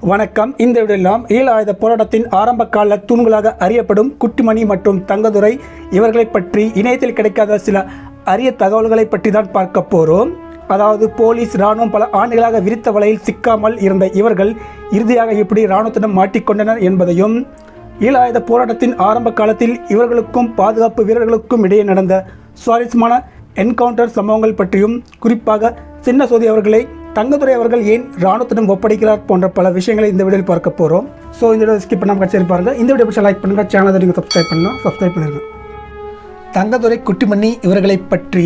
வணக்கம். இந்த வீடியோவில் ஈழ ஆயுத போராட்டத்தின் ஆரம்ப கால தூண்களாக அறியப்படும் குட்டிமணி மற்றும் தங்கதுரை இவர்களை பற்றி இணையத்தில் கிடைக்காத சில அரிய தகவல்களை பற்றி தான் பார்க்க போகிறோம். அதாவது போலீஸ் இராணுவம் பல ஆண்டுகளாக விரித்த வலையில் சிக்காமல் இருந்த இவர்கள் இறுதியாக எப்படி இராணுவத்திடம் மாட்டிக்கொண்டனர் என்பதையும், ஈழ ஆயுத போராட்டத்தின் ஆரம்ப காலத்தில் இவர்களுக்கும் பாதுகாப்பு வீரர்களுக்கும் இடையே நடந்த சுவாரஸ்யமான என்கவுண்டர் சம்பவங்கள் பற்றியும், குறிப்பாக சின்ன சோதி அவர்களை தங்கதுரை அவர்கள் ஏன் இராணுவத்திடம் ஒப்படைக்கிறார் போன்ற பல விஷயங்களை இந்த வீடியோவில் பார்க்க போகிறோம். ஸோ இந்த வீடியோ ஸ்கிப் பண்ணாமல் கட்சி பாருங்கள். இந்த வீடியோ லைக் பண்ணுங்கள், சேனலை நீங்கள் சப்ஸ்கிரைப் பண்ணிடுங்க. தங்கதுரை குட்டிமணி இவர்களை பற்றி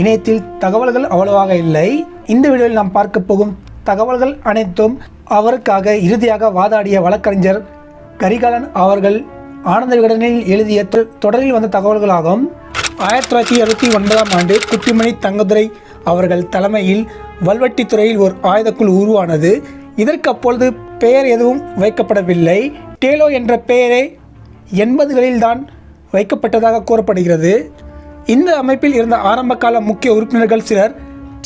இணையத்தில் தகவல்கள் அவ்வளவாக இல்லை. இந்த வீடியோவில் நாம் பார்க்க போகும் தகவல்கள் அனைத்தும் அவருக்காக இறுதியாக வாதாடிய வழக்கறிஞர் கரிகாலன் அவர்கள் ஆனந்த விகடனில் எழுதிய தொடரில் வந்த தகவல்களாகும். 1969ஆம் ஆண்டு குட்டிமணி தங்கதுரை அவர்கள் தலைமையில் வல்வெட்டித்துறையில் ஒரு ஆயுதக்குழு உருவானது. இதற்கு அப்பொழுது பெயர் எதுவும் வைக்கப்படவில்லை. டேலோ என்ற பெயரே 80களில் தான் வைக்கப்பட்டதாக கூறப்படுகிறது. இந்த அமைப்பில் இருந்த ஆரம்பகால முக்கிய உறுப்பினர்கள் சிலர்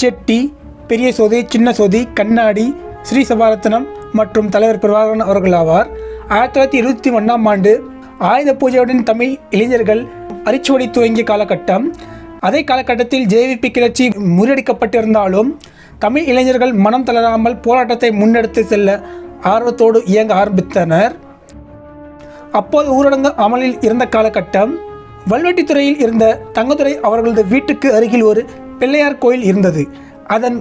செட்டி, பெரிய சோதி, சின்ன சோதி, கண்ணாடி, ஸ்ரீ சபாரத்னம் மற்றும் தலைவர் பிரபாகரன் அவர்கள் ஆவார். 1921ஆம் ஆண்டு ஆயுத பூஜையுடன் தமிழ் இளைஞர்கள் அரிச்சுவடி துவங்கிய காலகட்டம். அதே காலகட்டத்தில் ஜேவிபி கிளர்ச்சி முறியடிக்கப்பட்டிருந்தாலும் தமிழ் இளைஞர்கள் மனம் தளராமல் போராட்டத்தை முன்னெடுத்து செல்ல ஆர்வத்தோடு இயங்க ஆரம்பித்தனர். அப்போது ஊரடங்கு அமலில் இருந்த காலகட்டம். வல்வெட்டித்துறையில் இருந்த தங்கதுரை அவர்களது வீட்டுக்கு அருகில் ஒரு பிள்ளையார் கோயில் இருந்தது. அதன்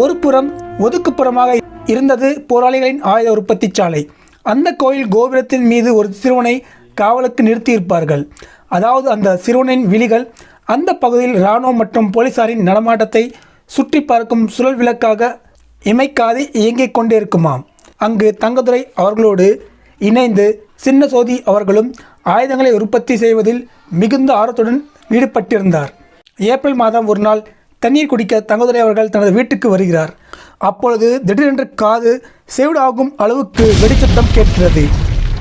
ஒரு புறம் ஒதுக்குப்புறமாக இருந்தது போராளிகளின் ஆயுத உற்பத்தி சாலை. அந்த கோயில் கோபுரத்தின் மீது ஒரு சிறுவனை காவலுக்கு நிறுத்தியிருப்பார்கள். அதாவது அந்த சிறுவனின் விழிகள் அந்த பகுதியில் இராணுவம் மற்றும் போலீசாரின் நடமாட்டத்தை சுற்றி பார்க்கும் சுழல் விளக்காக இமைக்காது இயங்கிக் கொண்டே இருக்குமாம். அங்கு தங்கதுரை அவர்களோடு இணைந்து சின்ன சோதி அவர்களும் ஆயுதங்களை உற்பத்தி செய்வதில் மிகுந்த ஆர்வத்துடன் ஈடுபட்டிருந்தார். ஏப்ரல் மாதம் ஒரு நாள் தண்ணீர் குடிக்க தங்கதுரை அவர்கள் தனது வீட்டுக்கு வருகிறார். அப்பொழுது திடீரென்று காது செவிடாகும் அளவுக்கு வெடிச்சத்தம் கேட்கிறது.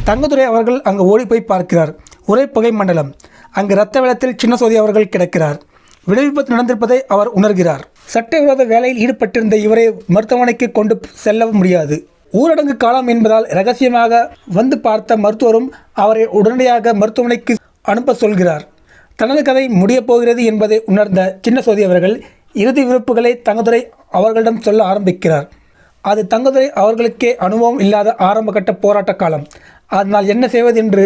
தங்கதுரை அவர்கள் அங்கு ஓடி போய் பார்க்கிறார். ஒரே புகை மண்டலம். அங்கு இரத்த வெள்ளத்தில் சின்ன சோதி அவர்கள் கிடக்கிறார். விபத்து நடந்திருப்பதை அவர் உணர்கிறார். சட்டவிரோத வேலையில் ஈடுபட்டிருந்த இவரை மருத்துவமனைக்கு கொண்டு செல்ல முடியாது. ஊரடங்கு காலம் என்பதால் இரகசியமாக வந்து பார்த்த மருத்துவரும் அவரை உடனடியாக மருத்துவமனைக்கு அனுப்ப சொல்கிறார். தனது கதை முடியப் போகிறது என்பதை உணர்ந்த சின்ன சோதி அவர்கள் இறுதி விருப்புகளை தங்கதுரை அவர்களிடம் சொல்ல ஆரம்பிக்கிறார். அது தங்கதுரை அவர்களுக்கே அனுபவம் இல்லாத ஆரம்பகட்ட போராட்ட காலம். அதனால் என்ன செய்வது என்று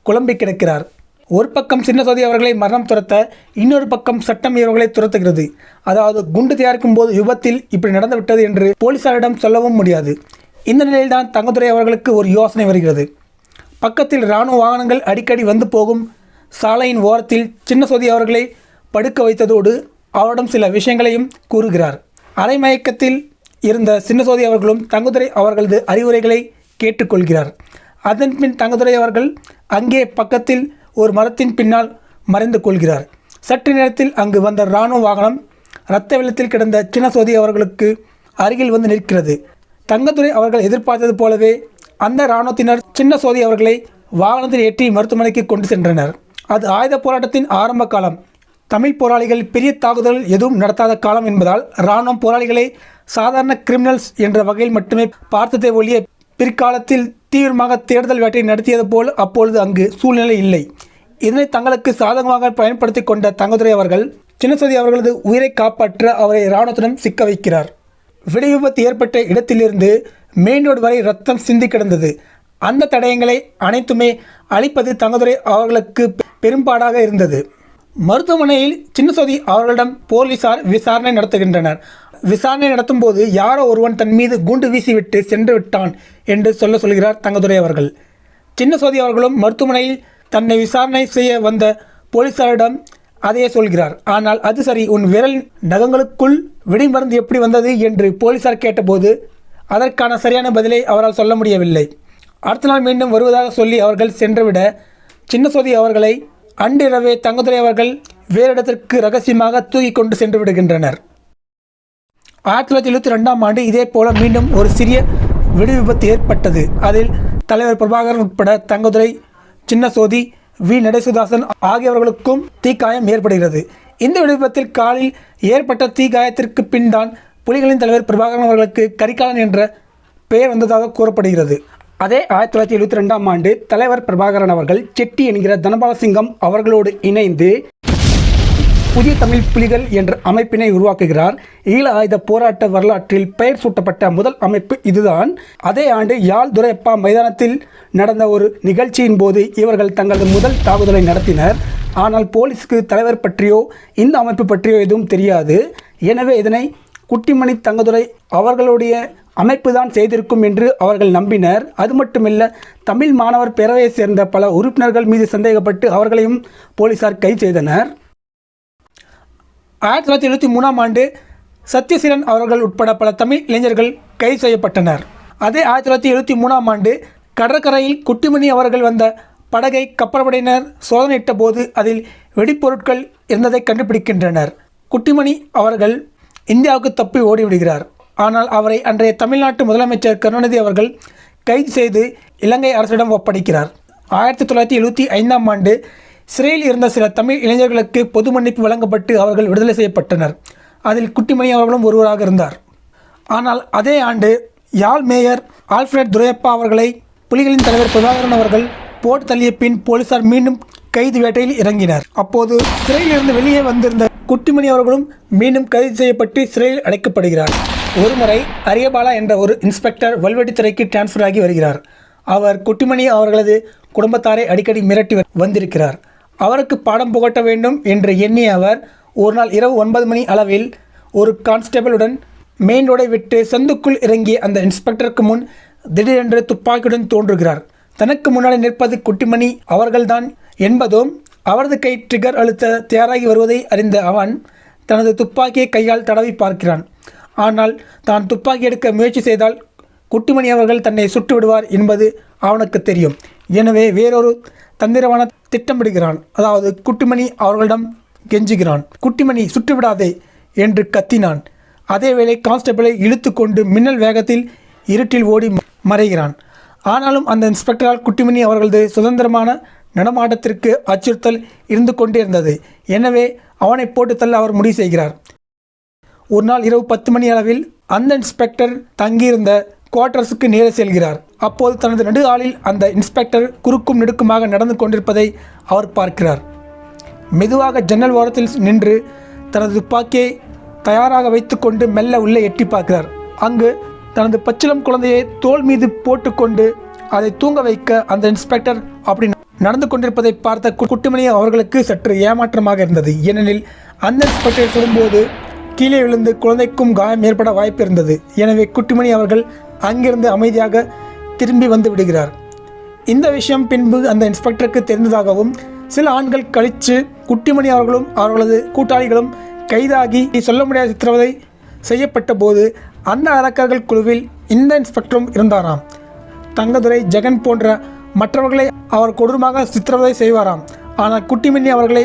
குழம்பி கிடக்கிறார். ஒரு பக்கம் சின்ன சோதி அவர்களை மரணம் துரத்த, இன்னொரு பக்கம் சட்டம் இவர்களை துரத்துகிறது. அதாவது குண்டு தயாரிக்கும் போது விபத்தில் இப்படி நடந்துவிட்டது என்று போலீசாரிடம் சொல்லவும் முடியாது. இந்த நிலையில்தான் தங்கதுரை அவர்களுக்கு ஒரு யோசனை வருகிறது. பக்கத்தில் இராணுவ வாகனங்கள் அடிக்கடி வந்து போகும் சாலையின் ஓரத்தில் சின்ன சோதி அவர்களை படுக்க வைத்ததோடு அவரிடம் சில விஷயங்களையும் கூறுகிறார். அரை மயக்கத்தில் இருந்த சின்ன சோதி அவர்களும் தங்கதுரை அவர்களது அறிவுரைகளை கேட்டுக்கொள்கிறார். அதன் பின் தங்கதுரை அவர்கள் அங்கே பக்கத்தில் ஒரு மரத்தின் பின்னால் மறைந்து கொள்கிறார். சற்று நேரத்தில் அங்கு வந்த இராணுவ வாகனம் இரத்த வெள்ளத்தில் கிடந்த சின்ன சோதி அவர்களுக்கு அருகில் வந்து நிற்கிறது. தங்கதுரை அவர்கள் எதிர்பார்த்தது போலவே அந்த இராணுவத்தினர் சின்ன சோதி அவர்களை வாகனத்தில் ஏற்றி மருத்துவமனைக்கு கொண்டு சென்றனர். அது ஆயுத போராட்டத்தின் ஆரம்ப காலம். தமிழ் போராளிகள் பெரிய தாக்குதல் எதுவும் நடத்தாத காலம் என்பதால் இராணுவம் போராளிகளை சாதாரண கிரிமினல்ஸ் என்ற வகையில் மட்டுமே பார்த்ததை ஒழிய பிற்காலத்தில் தீவிரமாக தேடுதல் வேட்டை நடத்தியது போல் அப்பொழுது அங்கு சூழ்நிலை இல்லை. இதனை தங்களுக்கு சாதகமாக பயன்படுத்தி கொண்ட தங்கதுரை அவர்கள் சின்ன சோதி அவர்களது உயிரை காப்பாற்ற அவரை இராணுவத்திடம் சிக்க வைக்கிறார். வெடி விபத்து ஏற்பட்ட இடத்திலிருந்து மெயின் ரோடு வரை ரத்தம் சிந்தி கிடந்தது. அந்த தடயங்களை அனைத்துமே அழிப்பது தங்கதுரை அவர்களுக்கு பெரும்பாடாக இருந்தது. மருத்துவமனையில் சின்ன சோதி அவர்களிடம் போலீசார் விசாரணை நடத்துகின்றனர். விசாரணை நடத்தும் போது யாரோ ஒருவன் தன் மீது குண்டு வீசிவிட்டு சென்று விட்டான் என்று சொல்கிறார் தங்கதுரை அவர்கள். சின்ன சோதி அவர்களும் மருத்துவமனையில் தன்னை விசாரணை செய்ய வந்த போலீசாரிடம் அதையே சொல்கிறார். ஆனால் அது சரி, உன் விரல் நகங்களுக்குள் வெடிமருந்து எப்படி வந்தது என்று போலீசார் கேட்டபோது அதற்கான சரியான பதிலை அவரால் சொல்ல முடியவில்லை. அடுத்த நாள் மீண்டும் வருவதாக சொல்லி அவர்கள் சென்றுவிட சின்ன சோதி அவர்களை அன்றிரவே தங்கதுரை அவர்கள் வேறு இடத்திற்கு ரகசியமாக தூக்கி கொண்டு சென்று விடுகின்றனர். 1972ஆம் ஆண்டு இதே போல மீண்டும் ஒரு சிறிய வெடி விபத்து ஏற்பட்டது. அதில் தலைவர் பிரபாகரன் உட்பட தங்கதுரை, சின்ன சோதி, வி நடேசுதாசன் ஆகியவர்களுக்கும் தீக்காயம் ஏற்படுகிறது. இந்த வெடி விபத்தில் காலில் ஏற்பட்ட தீக்காயத்திற்கு பின் தான் புலிகளின் தலைவர் பிரபாகரன் அவர்களுக்கு கரிகாலன் என்ற பெயர் வந்ததாக கூறப்படுகிறது. அதே 1972ஆம் ஆண்டு தலைவர் பிரபாகரன் அவர்கள் செட்டி என்கிற தனபாலசிங்கம் அவர்களோடு இணைந்து புதிய தமிழ் புலிகள் என்ற அமைப்பினை உருவாக்குகிறார். ஈழ ஆயுத போராட்ட வரலாற்றில் பெயர் சூட்டப்பட்ட முதல் அமைப்பு இதுதான். அதே ஆண்டு யாழ் துரையப்பா மைதானத்தில் நடந்த ஒரு நிகழ்ச்சியின் போது இவர்கள் தங்களது முதல் தாக்குதலை நடத்தினர். ஆனால் போலீஸுக்கு தலைவர் பற்றியோ இந்த அமைப்பு பற்றியோ எதுவும் தெரியாது. எனவே இதனை குட்டிமணி தங்கதுரை அவர்களுடைய அமைப்பு தான் செய்திருக்கும் என்று அவர்கள் நம்பினர். அது மட்டுமில்ல, தமிழ் மாணவர் பேரவையை சேர்ந்த பல உறுப்பினர்கள் மீது சந்தேகப்பட்டு அவர்களையும் போலீசார் கைது செய்தனர். 1973ஆம் ஆண்டு சத்யசீலன் அவர்கள் உட்பட பல தமிழ் இளைஞர்கள் கைது செய்யப்பட்டனர். அதே 1973ஆம் ஆண்டு கடற்கரையில் குட்டிமணி அவர்கள் வந்த படகை கப்பற்படையினர் சோதனையிட்ட போது அதில் வெடிப்பொருட்கள் இருந்ததை கண்டுபிடிக்கின்றனர். குட்டிமணி அவர்கள் இந்தியாவுக்கு தப்பி ஓடிவிடுகிறார். ஆனால் அவரை அன்றைய தமிழ்நாட்டு முதலமைச்சர் கருணாநிதி அவர்கள் கைது செய்து இலங்கை அரசிடம் ஒப்படைக்கிறார். 1975ஆம் ஆண்டு சிறையில் இருந்த சில தமிழ் இளைஞர்களுக்கு பொது மன்னிப்பு வழங்கப்பட்டு அவர்கள் விடுதலை செய்யப்பட்டனர். அதில் குட்டிமணி அவர்களும் ஒருவராக இருந்தார். ஆனால் அதே ஆண்டு யாழ் மேயர் ஆல்ஃபிரட் துரையப்பா அவர்களை புலிகளின் தலைவர் பிரபாகரன் அவர்கள் போட்டு தள்ளிய பின் போலீசார் மீண்டும் கைது வேட்டையில் இறங்கினர். அப்போது சிறையிலிருந்து வெளியே வந்திருந்த குட்டிமணி அவர்களும் மீண்டும் கைது செய்யப்பட்டு சிறையில் அடைக்கப்படுகிறார். ஒருமுறை அரியபாலா என்ற ஒரு இன்ஸ்பெக்டர் வல்வெட்டித்துறைக்கு டிரான்ஸ்ஃபர் ஆகி வருகிறார். அவர் குட்டிமணி அவர்களது குடும்பத்தாரை அடிக்கடி மிரட்டி வந்திருக்கிறார். அவருக்கு பாடம் புகட்ட வேண்டும் என்று எண்ணிய அவர் ஒரு நாள் இரவு 9 மணி அளவில் ஒரு கான்ஸ்டபிளுடன் மெயின் ரோடை விட்டு சந்துக்குள் இறங்கிய அந்த இன்ஸ்பெக்டருக்கு முன் திடீரென்று துப்பாக்கியுடன் தோன்றுகிறார். தனக்கு முன்னாடி நிற்பது குட்டிமணி அவர்கள்தான் என்பதும் அவரது கை ட்ரிகர் அழுத்த தயாராகி வருவதை அறிந்த அவன் தனது துப்பாக்கியை கையால் தடவி பார்க்கிறான். ஆனால் தான் துப்பாக்கி எடுக்க முயற்சி செய்தால் குட்டிமணி அவர்கள் தன்னை சுட்டு விடுவார் என்பது அவனுக்கு தெரியும். எனவே வேறொரு தந்திரமான திட்டமிடுகிறான். அதாவது குட்டிமணி அவர்களிடம் கெஞ்சுகிறான். குட்டிமணி சுட்டுவிடாதே என்று கத்தினான். அதேவேளை கான்ஸ்டபிளை இழுத்து கொண்டு மின்னல் வேகத்தில் இருட்டில் ஓடி மறைகிறான். ஆனாலும் அந்த இன்ஸ்பெக்டரால் குட்டிமணி அவர்களது சுதந்திரமான நடமாட்டத்திற்கு அச்சுறுத்தல் இருந்து கொண்டே இருந்தது. எனவே அவனை போட்டு தள்ள அவர் முடிவு செய்கிறார். ஒரு நாள் இரவு 10 மணி அளவில் அந்த இன்ஸ்பெக்டர் தங்கியிருந்த குவார்ட்டர்ஸுக்கு நேரே செல்கிறார். அப்போது தனது நடு ஆளில் அந்த இன்ஸ்பெக்டர் குறுக்கும் நெடுக்குமாக நடந்து கொண்டிருப்பதை அவர் பார்க்கிறார். மெதுவாக ஜன்னல் ஓரத்தில் நின்று தனது துப்பாக்கியை தயாராக வைத்துக்கொண்டு மெல்ல உள்ளே எட்டி பார்க்கிறார். அங்கு தனது பச்சிளம் குழந்தையை தோள் மீது போட்டுக்கொண்டு அதை தூங்க வைக்க அந்த இன்ஸ்பெக்டர் அப்படி நடந்து கொண்டிருப்பதை பார்த்த குட்டிமணி அவர்களுக்கு சற்று ஏமாற்றமாக இருந்தது. ஏனெனில் அந்த இன்ஸ்பெக்டர் சொல்லும்போது கீழே விழுந்து குழந்தைக்கும் காயம் ஏற்பட வாய்ப்பு இருந்தது. எனவே குட்டிமணி அவர்கள் அங்கிருந்து அமைதியாக திரும்பி வந்து விடுகிறார். இந்த விஷயம் பின்பு அந்த இன்ஸ்பெக்டருக்கு தெரிந்ததாகவும் சில ஆண்கள் கழித்து குட்டிமணி அவர்களும் அவர்களது கூட்டாளிகளும் கைதாகி சொல்ல முடியாத சித்திரவதை செய்யப்பட்ட போது அந்த அரக்கர்கள் குழுவில் இந்த இன்ஸ்பெக்டரும் இருந்தாராம். தங்கதுரை, ஜெகன் போன்ற மற்றவர்களை அவர் கொடூரமாக சித்திரவதை செய்வாராம். ஆனால் குட்டிமணி அவர்களை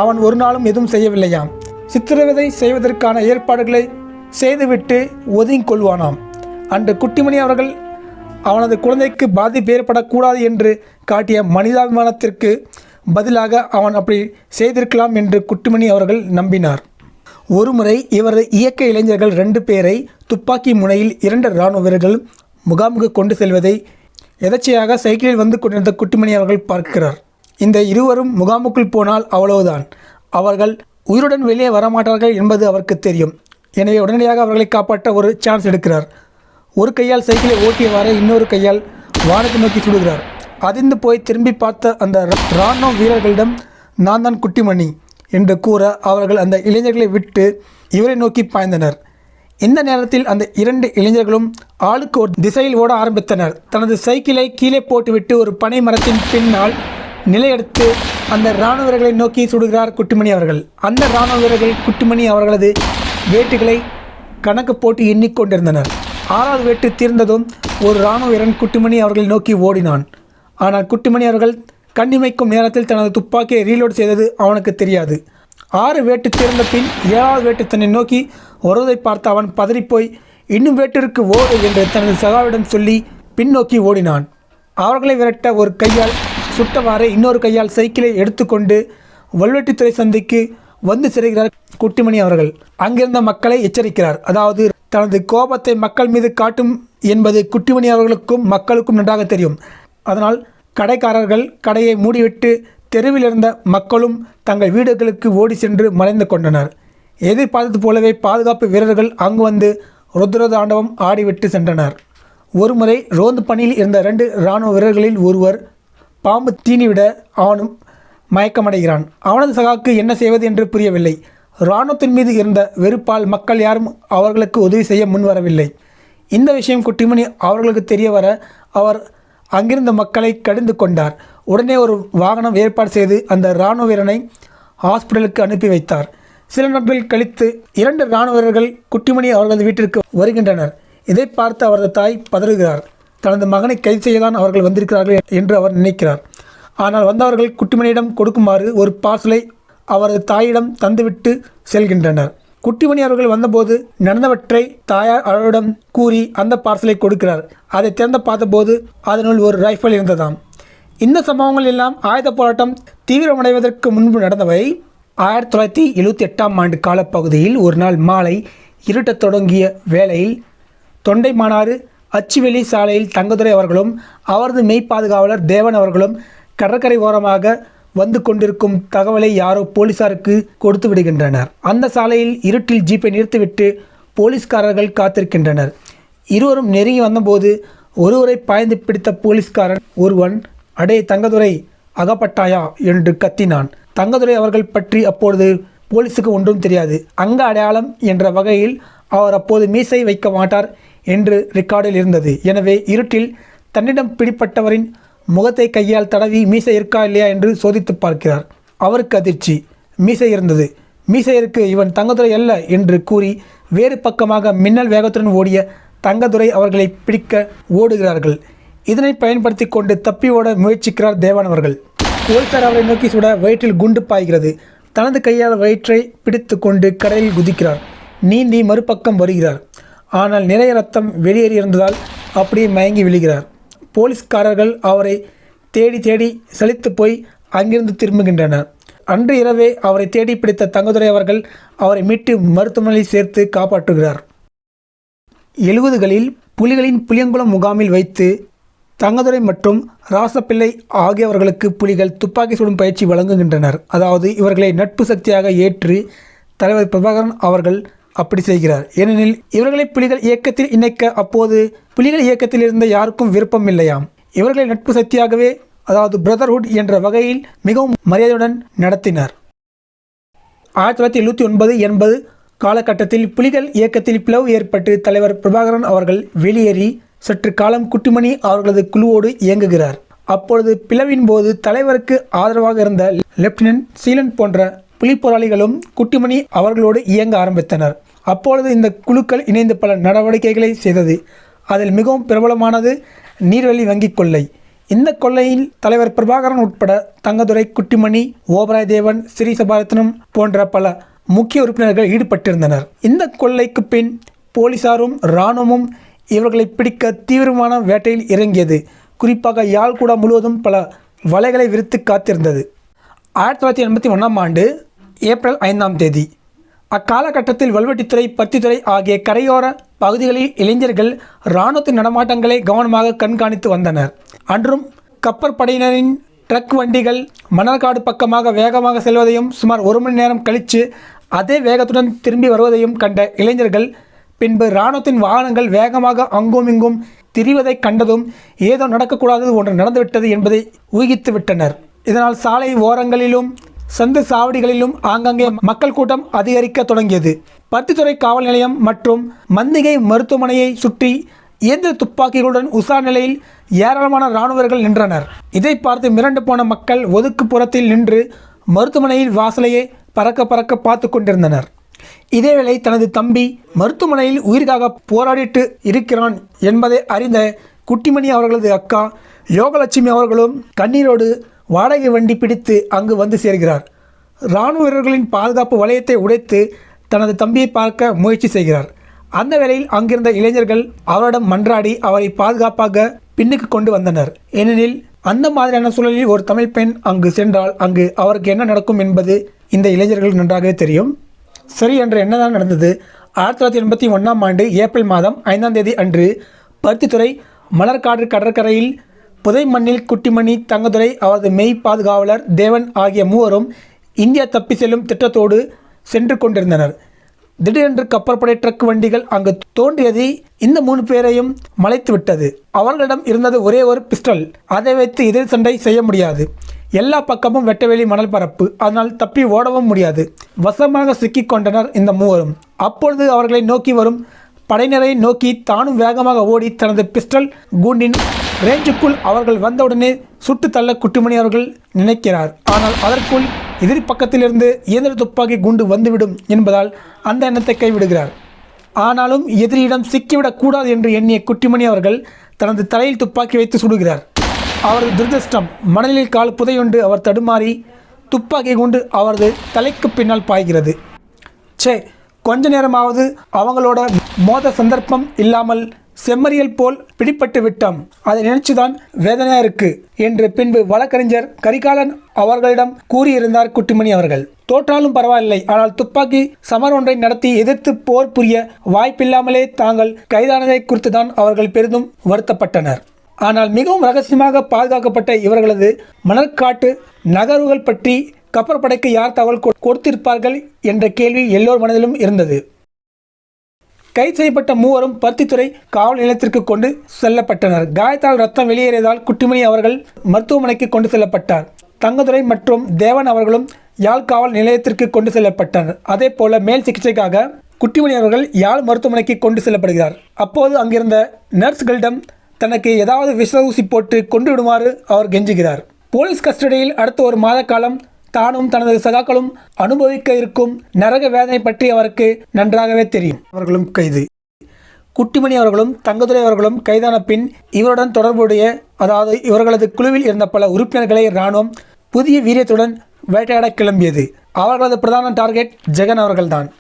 அவன் ஒரு நாளும் எதுவும் செய்யவில்லையாம். சித்திரவதை செய்வதற்கான ஏற்பாடுகளை செய்துவிட்டு ஒதுங்கிக் கொள்வானாம். அன்று குட்டிமணி அவர்கள் அவனது குழந்தைக்கு பாதிப்பு ஏற்படக்கூடாது என்று காட்டிய மனிதாபிமானத்திற்கு பதிலாக அவன் அப்படி செய்திருக்கலாம் என்று குட்டிமணி அவர்கள் நம்பினார். ஒருமுறை இவரது இயக்க இளைஞர்கள் 2 பேரை துப்பாக்கி முனையில் 2 இராணுவ வீரர்கள் முகாமுக்கு கொண்டு செல்வதை எதர்ச்சையாக சைக்கிளில் வந்து கொண்டிருந்த குட்டிமணி அவர்கள் பார்க்கிறார். இந்த இருவரும் முகாமுக்குள் போனால் அவ்வளவுதான், அவர்கள் உயிருடன் வெளியே வரமாட்டார்கள் என்பது அவருக்கு தெரியும். எனவே உடனடியாக அவர்களை காப்பாற்ற ஒரு சான்ஸ் எடுக்கிறார். ஒரு கையால் சைக்கிளை ஓட்டியவாறே இன்னொரு கையால் வானத்தை நோக்கி சுடுகிறார். அதிர்ந்து போய் திரும்பி பார்த்த அந்த இராணுவ வீரர்களிடம் நான் தான் குட்டிமணி என்று கூற அவர்கள் அந்த இளைஞர்களை விட்டு இவரை நோக்கி பாய்ந்தனர். இந்த நேரத்தில் அந்த 2 இளைஞர்களும் ஆளுக்கு ஒரு திசையில் ஓட ஆரம்பித்தனர். தனது சைக்கிளை கீழே போட்டுவிட்டு ஒரு பனை மரத்தின் பின்னால் நிலையெடுத்து அந்த இராணுவ வீரர்களை நோக்கி சுடுகிறார் குட்டிமணி அவர்கள். அந்த இராணுவ வீரர்கள் குட்டிமணி அவர்களது வேட்டுகளை கணக்கு போட்டு எண்ணிக்கொண்டிருந்தனர். 6வது வேட்டு தீர்ந்ததும் ஒரு இராணுவ வீரன் குட்டிமணி அவர்களை நோக்கி ஓடினான். ஆனால் குட்டிமணி அவர்கள் கண்ணிமைக்கும் நேரத்தில் தனது துப்பாக்கியை ரீலோட் செய்தது அவனுக்கு தெரியாது. 6 வேட்டு தீர்ந்த பின் 7வது வேட்டு தன்னை நோக்கி வருவதை பார்த்து அவன் பதறிப்போய் இன்னும் வேட்டிற்கு ஓடு என்று தனது சகாவிடம் சொல்லி பின்னோக்கி ஓடினான். அவர்களை விரட்ட ஒரு கையால் சுட்டவாறே இன்னொரு கையால் சைக்கிளை எடுத்துக்கொண்டு வல்வெட்டித்துறை சந்தைக்கு வந்து சேர்கிறார் குட்டிமணி அவர்கள். அங்கிருந்த மக்களை எச்சரிக்கிறார். அதாவது தனது கோபத்தை மக்கள் மீது காட்டும் என்பது குட்டிமணி அவர்களுக்கும் மக்களுக்கும் நன்றாக தெரியும். அதனால் கடைக்காரர்கள் கடையை மூடிவிட்டு தெருவில் இருந்த மக்களும் தங்கள் வீடுகளுக்கு ஓடி சென்று மறைந்து கொண்டனர். எதிர்பார்த்தது போலவே பாதுகாப்பு வீரர்கள் அங்கு வந்து ருத்ரதாண்டவம் ஆடிவிட்டு சென்றனர். ஒருமுறை ரோந்து பணியில் இருந்த 2 இராணுவ வீரர்களில் ஒருவர் பாம்பு தீனிவிட அவனும் மயக்கமடைகிறான். அவனது சகாக்கு என்ன செய்வது என்று புரியவில்லை. இராணுவத்தின் மீது இருந்த வெறுப்பால் மக்கள் யாரும் அவர்களுக்கு உதவி செய்ய முன்வரவில்லை. இந்த விஷயம் குட்டிமணி அவர்களுக்கு தெரிய வர அவர் அங்கிருந்த மக்களை கடிந்து கொண்டார். உடனே ஒரு வாகனம் ஏற்பாடு செய்து அந்த இராணுவ வீரனை ஹாஸ்பிட்டலுக்கு அனுப்பி வைத்தார். சில நாட்கள் கழித்து 2 இராணுவ வீரர்கள் குட்டிமணி அவர்களது வீட்டிற்கு வருகின்றனர். இதை பார்த்து அவரது தாய் பதறுகிறார். தனது மகனை கைது செய்யதான் அவர்கள் வந்திருக்கிறார்கள் என்று அவர் நினைக்கிறார். ஆனால் வந்தவர்கள் குட்டிமணியிடம் கொடுக்குமாறு ஒரு பார்சலை அவரது தாயிடம் தந்துவிட்டு செல்கின்றனர். குட்டிமணி அவர்கள் வந்தபோது நடந்தவற்றை தாயார் அவரிடம் கூறி அந்த பார்சலை கொடுக்கிறார். அதை திறந்து பார்த்தபோது அதனுள் ஒரு ரைஃபிள் இருந்ததாம். இந்த சம்பவங்கள் எல்லாம் ஆயுத போராட்டம் தீவிரமடைவதற்கு முன்பு நடந்தவை. 1978ஆம் ஆண்டு காலப்பகுதியில் ஒரு நாள் மாலை இருட்டத் தொடங்கிய வேளையில் தொண்டைமானாறு அச்சுவெளி சாலையில் தங்கதுரை அவர்களும் அவரது மெய்ப்பாதுகாவலர் தேவன் அவர்களும் கடற்கரை ஓரமாக வந்து கொண்டிருக்கும் தகவலை யாரோ போலீசாருக்கு கொடுத்து விடுகின்றனர். அந்த சாலையில் இருட்டில் ஜீப்பை நிறுத்திவிட்டு போலீஸ்காரர்கள் காத்திருக்கின்றனர். இருவரும் நெருங்கி வந்தபோது ஒருவரை பாய்ந்து பிடித்த போலீஸ்காரன் ஒருவன், அடே தங்கதுரை, அகப்பட்டாயா என்று கத்தினான். தங்கதுரை அவர்கள் பற்றி அப்பொழுது போலீஸுக்கு ஒன்றும் தெரியாது. அங்க அடையாளம் என்ற வகையில் அவர் அப்போது மீசை வைக்க மாட்டார் என்று ரெக்கார்டில் இருந்தது. எனவே இருட்டில் தன்னிடம் பிடிப்பட்டவரின் முகத்தை கையால் தடவி மீசை இருக்கா இல்லையா என்று சோதித்து பார்க்கிறார். அவருக்கு அதிர்ச்சி. மீசை இருந்தது. மீசையருக்கு இவன் தங்கதுரை அல்ல என்று கூறி வேறு பக்கமாக மின்னல் வேகத்துடன் ஓடிய தங்கதுரை அவர்களை பிடிக்க ஓடுகிறார்கள். இதனை பயன்படுத்தி கொண்டு தப்பி ஓட முயற்சிக்கிறார் தேவன் அவர்கள். போலீசார் அவரை நோக்கி சுட வயிற்றில் குண்டு பாய்கிறது. தனது கையால் வயிற்றை பிடித்து கொண்டு கடலில் குதிக்கிறார். நீந்தி மறுபக்கம் வருகிறார். ஆனால் நிறைய ரத்தம் வெளியேறி இருந்ததால் அப்படியே மயங்கி விழுகிறார். போலீஸ்காரர்கள் அவரை தேடி தேடி சலித்து போய் அங்கிருந்து திரும்புகின்றனர். அன்று இரவே அவரை தேடி பிடித்த தங்கதுரை அவர்கள் அவரை மீட்டு மருத்துவமனையில் சேர்த்து காப்பாற்றுகிறார். 70களில் புலிகளின் புளியங்குளம் முகாமில் வைத்து தங்கதுரை மற்றும் ராசப்பிள்ளை ஆகியவர்களுக்கு புலிகள் துப்பாக்கி சுடும் பயிற்சி வழங்குகின்றனர். அதாவது இவர்களை நட்பு சக்தியாக ஏற்று தலைவர் பிரபாகரன் அவர்கள் அப்படி செய்கிறார். ஏனெனில் இவர்களை புலிகள் இயக்கத்தில் இணைக்க அப்போது புலிகள் இயக்கத்தில் இருந்த யாருக்கும் விருப்பம் இல்லையாம். இவர்களை நட்பு சக்தியாகவே, அதாவது பிரதர்ஹுட் என்ற வகையில் மிகவும் மரியாதையுடன் நடத்தினர். 1979-80 காலகட்டத்தில் புலிகள் இயக்கத்தில் பிளவு ஏற்பட்டு தலைவர் பிரபாகரன் அவர்கள் வெளியேறி சற்று காலம் குட்டிமணி அவர்களது குழுவோடு இயங்குகிறார். அப்பொழுது பிளவின் போது தலைவருக்கு ஆதரவாக இருந்த லெப்டினன்ட் சீலன் போன்ற புலி போராளிகளும் குட்டிமணி அவர்களோடு இயங்க ஆரம்பித்தனர். அப்பொழுது இந்த குழுக்கள் இணைந்து பல நடவடிக்கைகளை செய்தது. அதில் மிகவும் பிரபலமானது நீர்வழி வங்கி கொள்ளை. இந்த கொள்ளையில் தலைவர் பிரபாகரன் உட்பட தங்கதுரை, குட்டிமணி, ஓபராய் தேவன், ஸ்ரீ சபாரத்னம் போன்ற பல முக்கிய உறுப்பினர்கள் ஈடுபட்டிருந்தனர். இந்த கொள்ளைக்கு பின் போலீசாரும் இராணுவமும் இவர்களை பிடிக்க தீவிரமான வேட்டையில் இறங்கியது. குறிப்பாக யாழ்குடா முழுவதும் பல வலைகளை விரித்து காத்திருந்தது. 1981ஆம் ஆண்டு ஏப்ரல் 5ஆம் தேதி அக்காலகட்டத்தில் வல்வெட்டித்துறை, பருத்தித்துறை ஆகிய கரையோர பகுதிகளில் இளைஞர்கள் இராணுவத்தின் நடமாட்டங்களை கவனமாக கண்காணித்து வந்தனர். அன்றும் கப்பற்படையினரின் ட்ரக் வண்டிகள் மணற்காடு பக்கமாக வேகமாக செல்வதையும் சுமார் 1 மணி நேரம் கழித்து அதே வேகத்துடன் திரும்பி வருவதையும் கண்ட இளைஞர்கள் பின்பு இராணுவத்தின் வாகனங்கள் வேகமாக அங்கும் இங்கும் திரிவதை கண்டதும் ஏதோ நடக்கக்கூடாதது ஒன்று நடந்துவிட்டது என்பதை ஊகித்து விட்டனர். இதனால் சாலை ஓரங்களிலும் சந்து சாவடிகளிலும் ஆங்காங்கே மக்கள் கூட்டம் அதிகரிக்க தொடங்கியது. பருத்தித்துறை காவல் நிலையம் மற்றும் மந்திகை மருத்துவமனையை சுற்றி இயந்திர துப்பாக்கிகளுடன் உஷார் நிலையில் ஏராளமான இராணுவர்கள் நின்றனர். இதை பார்த்து மிரண்டு போன மக்கள் ஒதுக்குப்புறத்தில் நின்று மருத்துவமனையில் வாசலையே பறக்க பறக்க பார்த்து கொண்டிருந்தனர். இதேவேளை தனது தம்பி மருத்துவமனையில் உயிர்காக போராடிட்டு இருக்கிறான் என்பதை அறிந்த குட்டிமணி அவர்களது அக்கா யோகலட்சுமி அவர்களும் கண்ணீரோடு வாடகை வண்டி பிடித்து அங்கு வந்து சேர்கிறார். இராணுவ வீரர்களின் பாதுகாப்பு வளையத்தை உடைத்து தனது தம்பியை பார்க்க முயற்சி செய்கிறார். அந்த வேளையில் அங்கிருந்த இளைஞர்கள் அவரிடம் மன்றாடி அவரை பாதுகாப்பாக பின்னுக்கு கொண்டு வந்தனர். ஏனெனில் அந்த மாதிரியான சூழலில் ஒரு தமிழ் பெண் அங்கு சென்றால் அங்கு அவருக்கு என்ன நடக்கும் என்பது இந்த இளைஞர்களுக்கு நன்றாகவே தெரியும். சரி, என்று என்னதான் நடந்தது? 1981ஆம் ஆண்டு ஏப்ரல் மாதம் 5ஆம் தேதி அன்று பருத்தித்துறை மலர்காடு கடற்கரையில் புதை மண்ணில் குட்டிமணி, தங்கதுரை, அவரது மெய் பாதுகாவலர் தேவன் ஆகிய மூவரும் இந்தியா தப்பி செல்லும் திட்டத்தோடு சென்று கொண்டிருந்தனர். திடீரென்று கப்பற்படை ட்ரக் வண்டிகள் அங்கு தோன்றியது இந்த 3 பேரையும் மலைத்து விட்டது. அவர்களிடம் இருந்தது ஒரே ஒரு பிஸ்டல். அதை வைத்து எதிர் சண்டை செய்ய முடியாது. எல்லா பக்கமும் வெட்டவெளி மணல் பரப்பு. அதனால் தப்பி ஓடவும் முடியாது. வசமாக சிக்கிக் கொண்டனர் இந்த மூவரும். அப்பொழுது அவர்களை நோக்கி வரும் படையினரை நோக்கி தானும் வேகமாக ஓடி தனது பிஸ்டல் கூண்டின் ரேஞ்சுக்குள் அவர்கள் வந்தவுடனே சுட்டு தள்ள குட்டிமணி அவர்கள் நினைக்கிறார். ஆனால் அதற்குள் எதிரி பக்கத்திலிருந்து இயந்திர துப்பாக்கி குண்டு வந்துவிடும் என்பதால் அந்த எண்ணத்தை கைவிடுகிறார். ஆனாலும் எதிரியிடம் சிக்கிவிடக் கூடாது என்று எண்ணிய குட்டிமணி அவர்கள் தனது தலையில் துப்பாக்கி வைத்து சுடுகிறார். அவரது துரதிர்ஷ்டம், மணலில் கால் புதையுண்டு அவர் தடுமாறி துப்பாக்கி குண்டு அவரது தலைக்கு பின்னால் பாய்கிறது. கொஞ்ச நேரமாவது அவங்களோட மோத சந்தர்ப்பம் இல்லாமல் செம்மறியல் போல் பிடிப்பட்டு விட்டோம். அதை நினைச்சுதான் வேதனையா இருக்கு என்று பின்பு வழக்கறிஞர் கரிகாலன் அவர்களிடம் கூறியிருந்தார் குட்டிமணி அவர்கள். தோற்றாலும் பரவாயில்லை, ஆனால் துப்பாக்கி சமர் ஒன்றை நடத்தி எதிர்த்து போர் புரிய வாய்ப்பில்லாமலே தாங்கள் கைதானதை குறித்துதான் அவர்கள் பெரிதும் வருத்தப்பட்டனர். ஆனால் மிகவும் ரகசியமாக பாதுகாக்கப்பட்ட இவர்களது மணற்காட்டு நகர்வுகள் பற்றி கப்பற்படைக்கு யார் தகவல் கொடுத்திருப்பார்கள் என்ற கேள்வி எல்லோர் மனதிலும் இருந்தது. கைது செய்யப்பட்ட மூவரும் பருத்தித்துறை காவல் நிலையத்திற்கு கொண்டு செல்லப்பட்டனர். காயத்தால் ரத்தம் வெளியேறியதால் குட்டிமணி அவர்கள் மருத்துவமனைக்கு கொண்டு செல்லப்பட்டார். தங்கதுரை மற்றும் தேவன் அவர்களும் யாழ் காவல் நிலையத்திற்கு கொண்டு செல்லப்பட்டனர். அதே போல மேல் சிகிச்சைக்காக குட்டிமணி அவர்கள் யாழ் மருத்துவமனைக்கு கொண்டு செல்லப்படுகிறார். அப்போது அங்கிருந்த நர்ஸ்களிடம் தனக்கு ஏதாவது விஷ ஊசி போட்டு கொண்டு விடுமாறு அவர் கெஞ்சுகிறார். போலீஸ் கஸ்டடியில் அடுத்த ஒரு மாத காலம் தானும் தனது சகாக்களும் அனுபவிக்க இருக்கும் நரக வேதனை பற்றி அவருக்கு நன்றாகவே தெரியும். அவர்களும் கைது. குட்டிமணி அவர்களும் தங்கதுரை அவர்களும் கைதான பின் இவருடன் தொடர்புடைய, அதாவது இவர்களது குழுவில் இருந்த பல உறுப்பினர்களை இராணுவம் புதிய வீரியத்துடன் வேட்டையாட கிளம்பியது. அவர்களது பிரதான டார்கெட் ஜெகன் அவர்கள்தான்.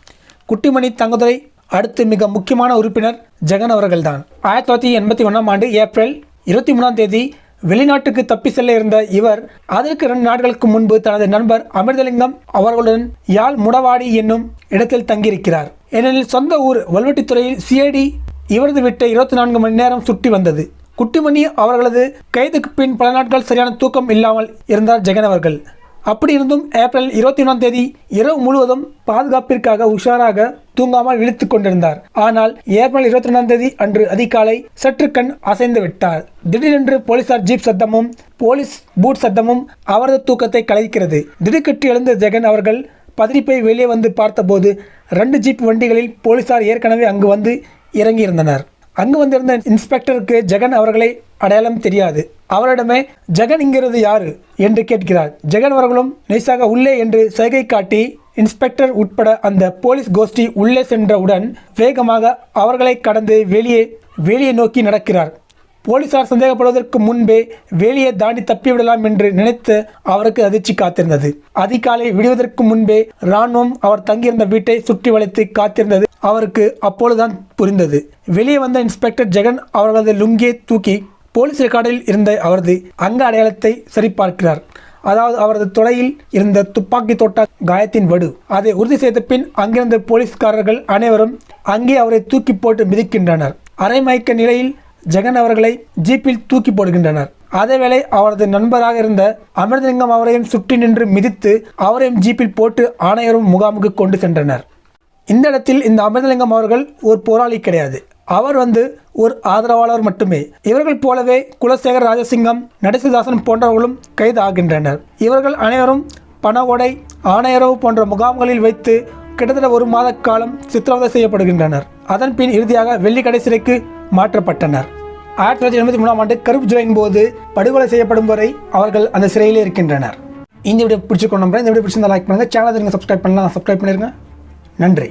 குட்டிமணி, தங்கதுரை அடுத்து மிக முக்கியமான உறுப்பினர் ஜெகன் அவர்கள்தான். 1981ஆம் ஆண்டு ஏப்ரல் 23ஆம் தேதி வெளிநாட்டுக்கு தப்பி செல்ல இருந்த இவர் அதற்கு 2 நாட்களுக்கு முன்பு தனது நண்பர் அமிர்தலிங்கம் அவர்களுடன் யாழ் முடவாடி என்னும் இடத்தில் தங்கியிருக்கிறார். ஏனெனில் சொந்த ஊர் வல்வெட்டித்துறையில் சிஐடி இவரது விட்டு 24 மணி நேரம் சுற்றி வந்தது. குட்டிமணி அவர்களது கைதுக்கு பின் பல நாட்கள் சரியான தூக்கம் இல்லாமல் இருந்தார் ஜெகன் அவர்கள். அப்படி இருந்தும் ஏப்ரல் 21ஆம் தேதி இரவு முழுவதும் பாதுகாப்பிற்காக உஷாராக தூங்காமல் விழித்து கொண்டிருந்தார். ஆனால் ஏப்ரல் 22ஆம் தேதி அன்று அதிகாலை சற்று கண் அசைந்து விட்டார். திடீரென்று போலீசார் ஜீப் சத்தமும் போலீஸ் பூட் சத்தமும் அவரது தூக்கத்தை கலைக்கிறது. திடுக்கிட்டு எழுந்த ஜெகன் அவர்கள் பதறிப்போய் வெளியே வந்து பார்த்தபோது 2 ஜீப் வண்டிகளில் போலீசார் ஏற்கனவே அங்கு வந்து இறங்கியிருந்தனர். அங்கு வந்திருந்த இன்ஸ்பெக்டருக்கு ஜெகன் அவர்களை அடையாளம் தெரியாது. அவரிடமே ஜெகன் இங்கிறது யாரு என்று கேட்கிறார். ஜெகன் அவர்களும் நைசாக உள்ளே என்று சைகை காட்டி இன்ஸ்பெக்டர் உட்பட அந்த போலீஸ் கோஷ்டி உள்ளே சென்றவுடன் வேகமாக அவர்களை கடந்து வெளியே நோக்கி நடக்கிறார். போலீசார் சந்தேகப்படுவதற்கு முன்பே வெளியே தாண்டி தப்பிவிடலாம் என்று நினைத்து அவருக்கு அதிர்ச்சி காத்திருந்தது. அதிகாலை விடுவதற்கு முன்பே இராணுவம் அவர் தங்கியிருந்த வீட்டை சுற்றி வளைத்து காத்திருந்தது அவருக்கு அப்பொழுதுதான் புரிந்தது. வெளியே வந்த இன்ஸ்பெக்டர் ஜெகன் அவர்களது லுங்கியை தூக்கி போலீஸ் ரெக்கார்டில் இருந்த அவரது அங்க அடையாளத்தை சரிபார்க்கிறார். அதாவது அவரது தொடையில் இருந்த துப்பாக்கி தோட்ட காயத்தின் வடு. அதை உறுதி செய்த பின் அங்கிருந்த போலீஸ்காரர்கள் அனைவரும் அங்கே அவரை தூக்கி போட்டு மிதிக்கின்றனர். அரைமயக்க நிலையில் ஜெகன் அவர்களை ஜீப்பில் தூக்கி போடுகின்றனர். அதேவேளை அவரது நண்பராக இருந்த அமிர்தலிங்கம் அவரையும் சுற்றி நின்று மிதித்து அவரையும் ஜீப்பில் போட்டு ஆணையரும் முகாமுக்கு கொண்டு சென்றனர். இந்த இடத்தில் இந்த அமிர்தலிங்கம் அவர்கள் ஒரு போராளி கிடையாது. அவர் ஒரு ஆதரவாளர் மட்டுமே. இவர்கள் போலவே குலசேகர ராஜசிங்கம், நடேசதாசன் போன்றவர்களும் கைது ஆகின்றனர். இவர்கள் அனைவரும் பனகொடை, ஆணையரவு போன்ற முகாம்களில் வைத்து கிட்டத்தட்ட 1 மாத காலம் சித்திரவதை செய்யப்படுகின்றனர். அதன் பின் இறுதியாக வெள்ளிக்கடை சிறைக்கு மாற்றப்பட்டனர். 1983ஆம் ஆண்டு கருப்பு ஜூலையின் போது படுகொலை செய்யப்படும் வரை அவர்கள் அந்த சிறையிலே இருக்கின்றனர். இந்த வீடியோ பிடிச்சிக்கொண்டு இந்த வீடியோ பிடிச்சிருந்தா லைக் பண்ணுங்க, சேனலை சப்ஸ்கிரைப் பண்ணலாம், சப்ஸ்கிரைப் பண்ணிருங்க. நன்றி.